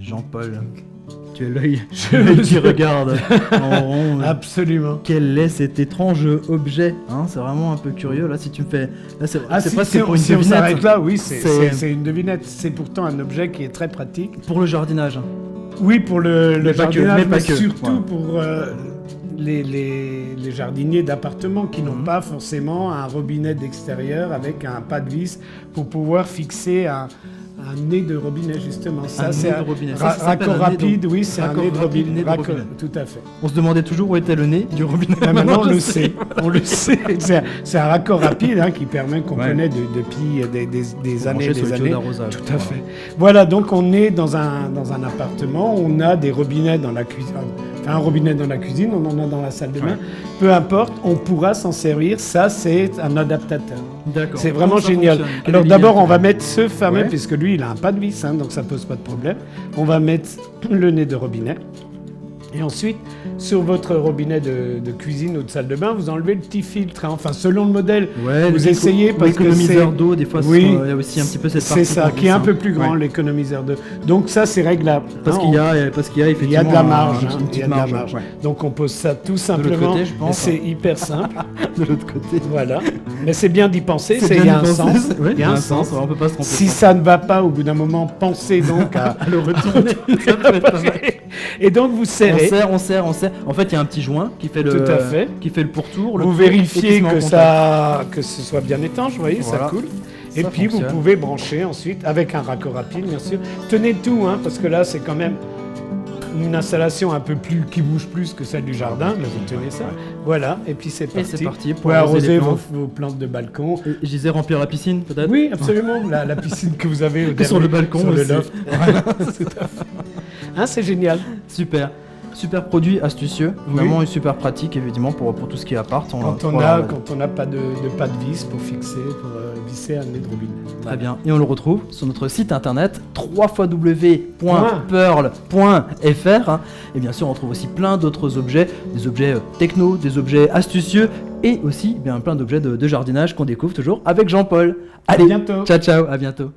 Jean-Paul, tu es l'œil qui regarde en rond. Absolument. Quel est cet étrange objet, hein? C'est vraiment un peu curieux. Là, si tu me fais... Là, c'est Si, presque si pour on, une si on devinette. s'arrête là, oui, C'est- c'est une devinette. C'est pourtant un objet qui est très pratique. Pour le jardinage. Oui, pour le Mais pas que, jardinage, mais pas mais que, surtout voilà. pour les jardiniers d'appartements qui n'ont pas forcément un robinet d'extérieur avec un pas de vis pour pouvoir fixer un nez de robinet, justement. Ça, Un c'est nez de robinet. Ça s'appelle raccord un nez de- rapide, oui, c'est un raccord nez de rapide, robinet. nez de robinet. Tout à fait. On se demandait toujours où était le nez du robinet. Là, maintenant, on je le sais. sait. On le sait. C'est un raccord rapide hein, qui permet qu'on Ouais. connaît depuis des Faut années brancher sur des le tuyau années. d'arrosage. Tout à fait. Voilà, donc on est dans un appartement, on a des robinets dans la cuisine, enfin un robinet dans la cuisine, on en a dans la salle de bain. Ouais. Peu importe, on pourra s'en servir. Ça, c'est un adaptateur. D'accord. C'est vraiment Comment ça génial. fonctionne? Quel Alors est d'abord, l'idée? on va mettre ce fameux, Ouais. puisque lui, il a un pas de vis, hein, donc ça pose pas de problème. On va mettre le nez de robinet. Et ensuite, sur votre robinet de cuisine ou de salle de bain, vous enlevez le petit filtre. Hein. Enfin, selon le modèle, Ouais, vous essayez parce que l'économiseur c'est... d'eau, des fois, Oui, il y a aussi un petit peu cette c'est partie. ça, qu'on qui est un glisse, peu hein. plus grand, Ouais. l'économiseur d'eau. Donc ça, c'est réglable. Parce hein. qu'il y a effectivement Il y a de la marge, une hein, petite il y a de la marge. marge. Ouais. Donc on pose ça tout l'autre simplement. côté, je pense, C'est hein. hyper simple. De l'autre côté. Voilà. Mais c'est bien d'y penser, C'est il bien y a un d'y penser, sens. ouais, Il y a un sens. on peut pas se tromper. Si ça ne va pas, au bout d'un moment, pensez donc à... le retourner, ça peut être pas mal. Et donc vous serrez. On serre. En fait, il y a un petit joint qui fait le, Tout à fait. qui fait le pourtour. Vous tour, et vérifiez qui se met en que, contact. que ce soit bien étanche, vous voyez, Voilà. ça coule. Et Ça puis fonctionne. vous pouvez brancher ensuite avec un raccord rapide, bien sûr. Tenez tout, hein, parce que là, c'est quand même une installation un peu plus qui bouge plus que celle du jardin. Là, vous tenez ça. Voilà, et puis c'est parti. c'est parti Vous pour pouvez arroser les arroser plantes. vos plantes de balcon. Et je disais remplir la piscine, peut-être. Oui, absolument. La piscine que vous avez au Et sur dernier- le balcon sur le aussi. loft. Voilà, tout à fait. Hein, c'est génial. Super. Super produit astucieux, Oui. vraiment super pratique évidemment pour tout ce qui est appart. Quand on n'a pas de pas de vis pour fixer, pour visser un nez de robinet. Très bien. Et on le retrouve sur notre site internet www.pearl.fr. hein. Et bien sûr, on retrouve aussi plein d'autres objets, des objets techno, des objets astucieux et aussi plein d'objets de jardinage qu'on découvre toujours avec Jean-Paul. Allez, bientôt. ciao, à bientôt.